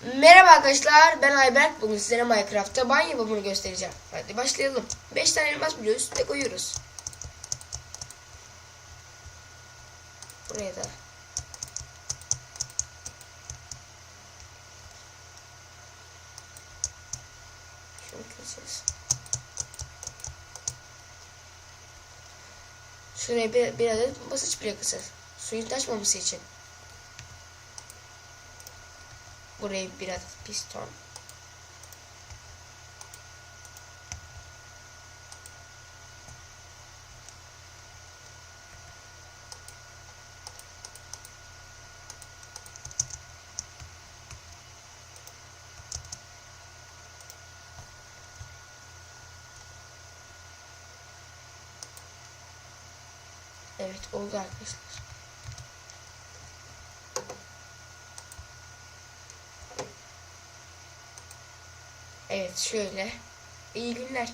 Merhaba arkadaşlar, ben Ayberk. Bugün sizlere Minecraft'ta banyo yapımını göstereceğim. Hadi başlayalım. 5 tane elmas biliyoruz, üstüne koyuyoruz. Buraya da. Şunu keseceğiz. Şuraya bir adet basınç plakası. Suyun taşmaması için. Buraya bir adet piston. Evet, oldu arkadaşlar. Evet, şöyle. İyi günler.